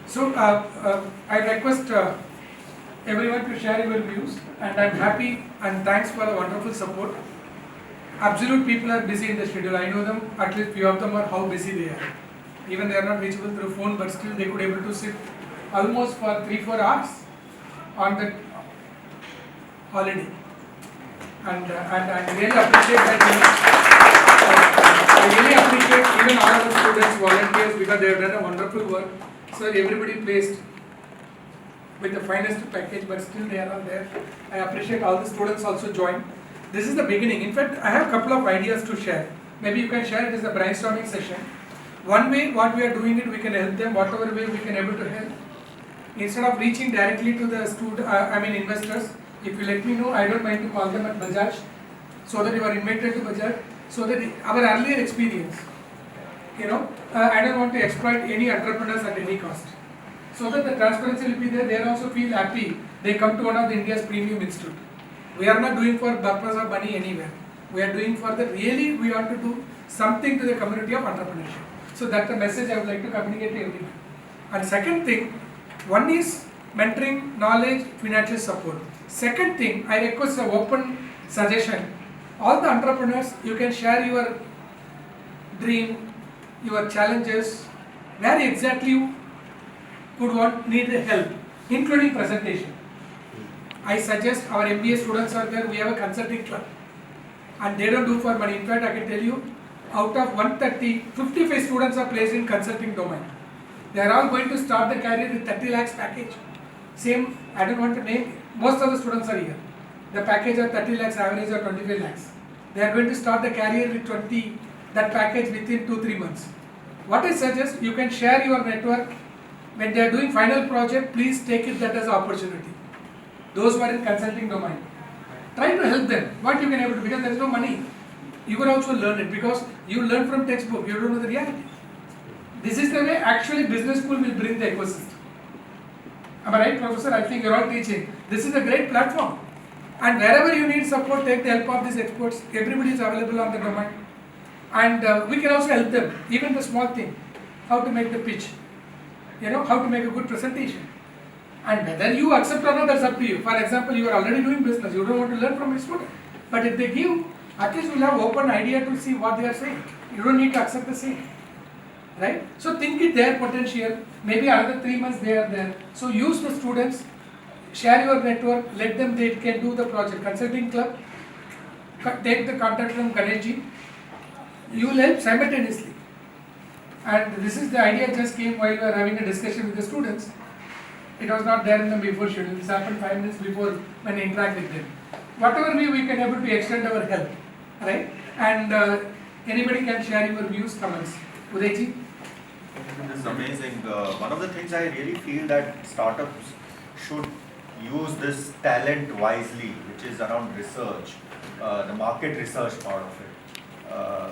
So I request everyone to share your views, and I'm happy and thanks for the wonderful support. Absolute people are busy in the schedule. I know them, at least few of them are how busy they are. Even they are not reachable through phone, but still they could able to sit almost for 3-4 hours on the holiday. And I really appreciate that. I really appreciate even all of the students, volunteers, because they have done a wonderful work. So everybody placed with the finest package, but still they are not there. I appreciate all the students also joined. This is the beginning. In fact, I have a couple of ideas to share. Maybe you can share it as a brainstorming session. One way, what we are doing it, we can help them, whatever way we can able to help. Instead of reaching directly to the investors, if you let me know, I don't mind to call them at Bajaj, so that you are invited to Bajaj, so that our earlier experience, I don't want to exploit any entrepreneurs at any cost. So that the transparency will be there, they also feel happy, they come to one of the India's premium institute. We are not doing for purpose of money anywhere. We are doing for the really, we want to do something to the community of entrepreneurship. So that's the message I would like to communicate to everyone. And second thing, one is mentoring, knowledge, financial support. Second thing, I request an open suggestion. All the entrepreneurs, you can share your dream, your challenges, where exactly you would need help, including presentation. I suggest our MBA students are there, we have a consulting club. And they don't do for money. In fact, I can tell you, out of 130, 55 students are placed in consulting domain. They are all going to start the career with 30 lakhs package. Same, I don't want to name, most of the students are here. The package of 30 lakhs, average of 25 lakhs. They are going to start the career with 20, that package within 2-3 months. What I suggest, you can share your network. When they are doing final project, please take it that as an opportunity. Those who are in consulting domain, try to help them. What you can able to, because there is no money. You can also learn it because you learn from textbook. You don't know the reality. This is the way actually business school will bring the ecosystem. Am I right, Professor? I think you're all teaching. This is a great platform. And wherever you need support, take the help of these experts. Everybody is available on the domain. And we can also help them. Even the small thing, how to make the pitch. How to make a good presentation. And whether you accept or not, that's up to you. For example, you are already doing business, you don't want to learn from a student. But if they give, at least you'll have open idea to see what they are saying. You don't need to accept the same. Right? So think it their potential. Maybe another 3 months they are there. So use the students, share your network, let them, they can do the project. Consulting club, take the contact from Ganeshji. You will help simultaneously. And this is the idea just came while we were having a discussion with the students. It was not there in the before schedule. This happened 5 minutes before when I interact with them. Whatever way we can able to extend our help, right? And anybody can share your views, comments. Udayji? This is amazing. One of the things I really feel that startups should use this talent wisely, which is around research, the market research part of it.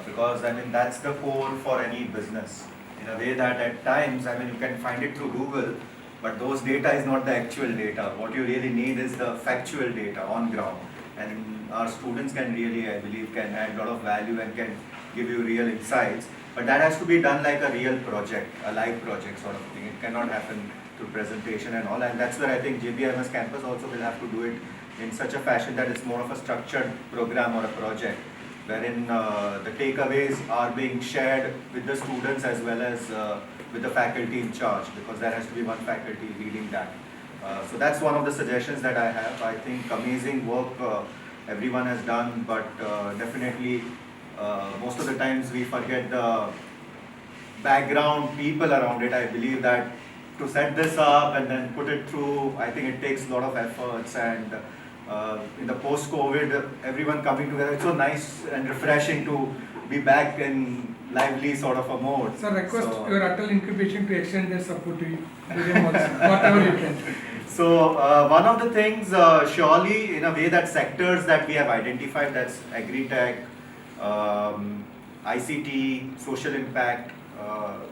Because that's the core for any business. In a way that at times, you can find it through Google, but those data is not the actual data. What you really need is the factual data on ground. And our students can really, I believe, can add a lot of value and can give you real insights. But that has to be done like a real project, a live project sort of thing. It cannot happen through presentation and all. And that's where I think JBMS campus also will have to do it in such a fashion that it's more of a structured program or a project, wherein the takeaways are being shared with the students as well as with the faculty in charge, because there has to be one faculty leading that. So that's one of the suggestions that I have. I think amazing work everyone has done, but definitely most of the times we forget the background people around it. I believe that to set this up and then put it through, I think it takes a lot of efforts, and in the post-COVID, everyone coming together, it's so nice and refreshing to be back in lively sort of a mode. So request your Atal Incubation to extend their support to you, whatever you can. So one of the things, surely in a way, that sectors that we have identified, that's agri-tech, ICT, social impact,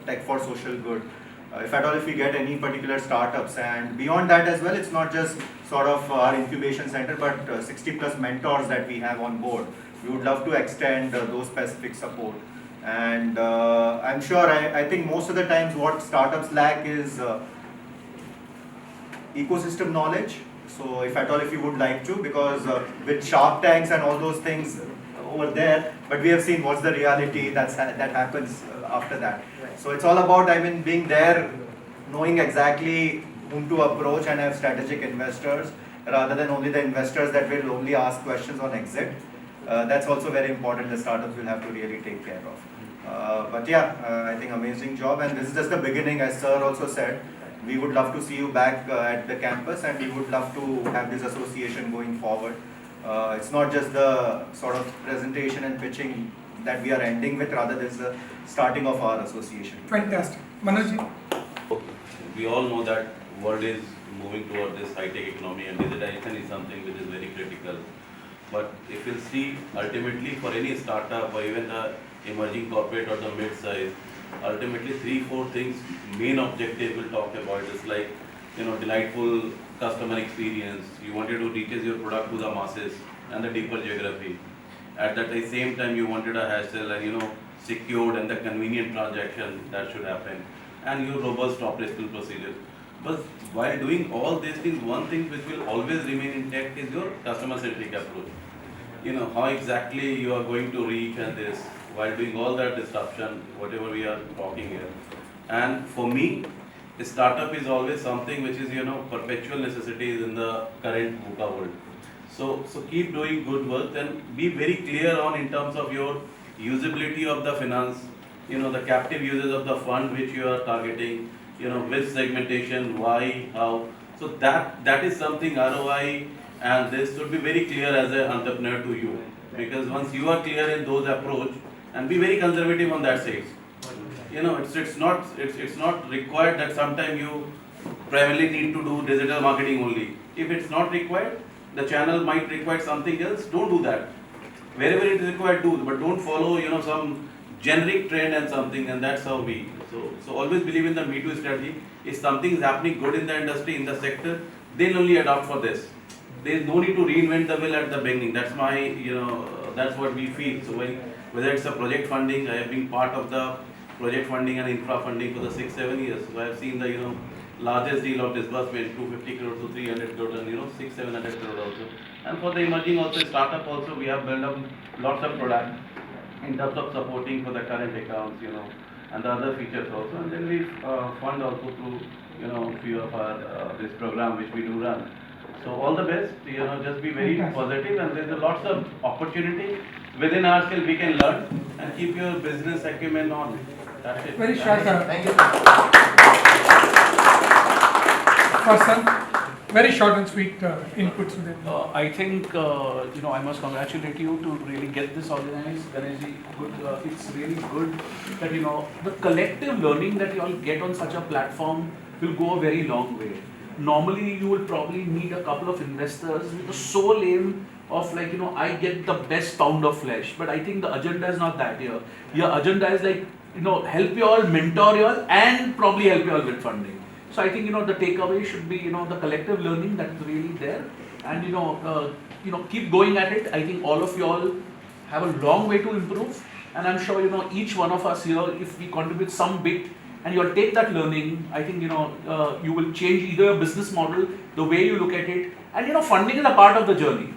tech for social good. If at all, if we get any particular startups, and beyond that as well, it's not just sort of our incubation center, but 60 plus mentors that we have on board. We would love to extend those specific support. And I'm sure, I think most of the times what startups lack is ecosystem knowledge. So if at all if you would like to, because with Shark Tanks and all those things over there, but we have seen what's the reality that happens after that. So it's all about, I mean, being there, knowing exactly whom to approach and have strategic investors rather than only the investors that will only ask questions on exit. That's also very important. The startups will have to really take care of. But yeah, I think amazing job, and this is just the beginning, as sir also said. We would love to see you back at the campus, and we would love to have this association going forward. It's not just the sort of presentation and pitching that we are ending with, rather this is the starting of our association. Fantastic. Manojji? We all know that world is moving toward this high-tech economy, and digitization is something which is very critical. But if you see, ultimately for any startup or even the emerging corporate or the mid-size, ultimately 3-4 things, main objective we'll talk about is like, delightful customer experience. You wanted to reach your product to the masses and the deeper geography. At that same time, you wanted a hassle and secured and the convenient transaction that should happen, and your robust operational procedures. But while doing all these things, one thing which will always remain intact is your customer-centric approach. How exactly you are going to reach and this, while doing all that disruption, whatever we are talking here. And for me, a startup is always something which is, perpetual necessities in the current VUCA world. So keep doing good work and be very clear on in terms of your usability of the finance, the captive users of the fund which you are targeting, which segmentation, why, how. So that is something ROI, and this should be very clear as an entrepreneur to you. Because once you are clear in those approach, and be very conservative on that side. It's not required that sometime you primarily need to do digital marketing only. If it's not required, the channel might require something else, don't do that. Wherever it is required, do, but don't follow, some generic trend and something, and that's how we. So always believe in the Me Too strategy. If something is happening good in the industry, in the sector, then only adopt for this. There is no need to reinvent the wheel at the beginning. That's my, that's what we feel. So whether it's a project funding, I have been part of the project funding and infra funding for the 6-7 years. So I have seen the, largest deal of disbursement, 250 crore to 300 crore, and 600-700 crore also. And for the emerging also, startup also, we have built up lots of products in terms of supporting for the current accounts, and the other features also. And then we fund also through, few of our this program which we do run. So all the best, just be very positive, and there's lots of opportunity within ourselves we can learn and keep your business acumen on. That's it. Very short. Thank you. Person, very short and sweet inputs with it. I think I must congratulate you to really get this organized. Ganeshji, good. It's really good that the collective learning that you all get on such a platform will go a very long way. Normally, you will probably meet a couple of investors with the sole aim of I get the best pound of flesh. But I think the agenda is not that here. Your agenda is help you all, mentor you all, and probably help you all with funding. So I think the takeaway should be the collective learning that is really there, and keep going at it. I think all of you all have a long way to improve, and I'm sure each one of us here, if we contribute some bit, and you all take that learning, I think you will change either your business model, the way you look at it, and funding is a part of the journey.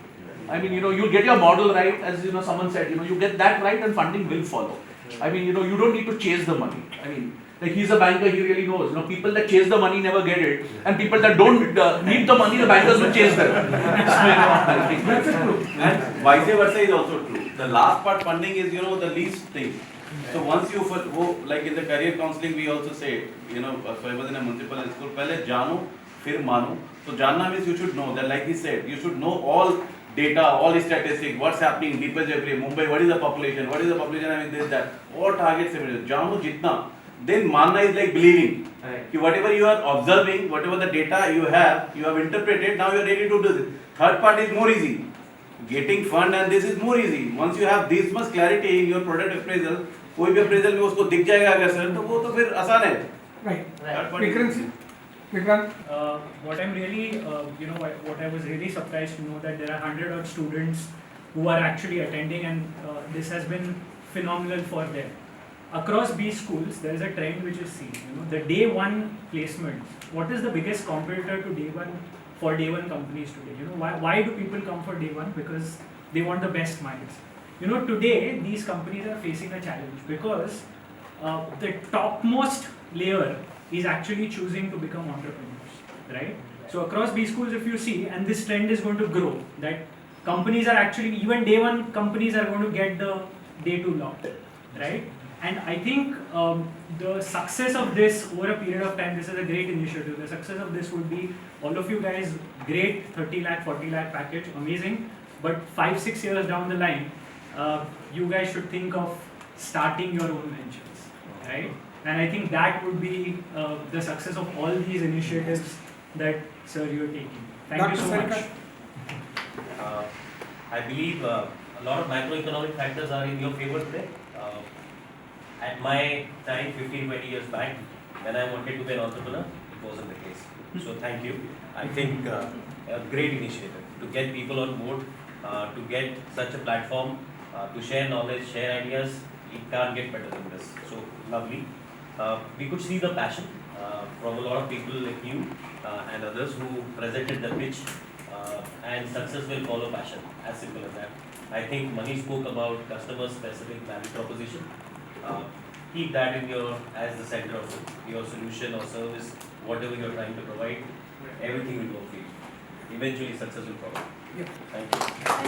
I mean you'll get your model right, as someone said, you get that right, and funding will follow. I mean you don't need to chase the money. I mean. Like he's a banker, he really knows. People that chase the money never get it, and people that don't need the money, the bankers will chase them. That's true. And vice versa is also true. The last part funding is the least thing. So once you go, like in the career counseling, we also say, so I was in a municipal school. Pehle jano, fir mano. So janna means you should know that, like he said, you should know all data, all the statistics, what's happening in deeper geography, Mumbai, what is the population, I mean this, that, all targets, jano jitna. Then manna is like believing. Right. Whatever you are observing, whatever the data you have interpreted, now you are ready to do this. Third part is more easy. Getting fund, and this is more easy. Once you have this much clarity in your product appraisal, कोई भी appraisal में उसको दिख जाएगा अगर sir, तो वो तो फिर आसान है. Right. Vikrant? What I'm really, what I was really surprised to know that there are 100 odd students who are actually attending, and this has been phenomenal for them. across B schools, there is a trend which is seen. The day one placement. What is the biggest competitor to day one for day one companies today? Why do people come for day one? Because they want the best minds. Today these companies are facing a challenge because the topmost layer is actually choosing to become entrepreneurs, right? So across B schools, if you see, and this trend is going to grow, that companies are actually, even day one companies are going to get the day two lot, right? And I think the success of this over a period of time, this is a great initiative. The success of this would be all of you guys, great 30 lakh, 40 lakh package, amazing. But 5-6 years down the line, you guys should think of starting your own ventures, right? And I think that would be the success of all these initiatives that, sir, you are taking. Thank you so much. I believe a lot of macroeconomic factors are in your favor today. At my time, 15-20 years back, when I wanted to be an entrepreneur, it wasn't the case. So thank you. I think a great initiative to get people on board, to get such a platform, to share knowledge, share ideas. It can't get better than this. So lovely. We could see the passion from a lot of people like you and others who presented the pitch, and success will follow passion, as simple as that. I think Mani spoke about customer-specific value proposition. Keep that in as the center of your solution or service, whatever you're trying to provide, everything will go for you. Eventually success will follow. Yeah. Thank you.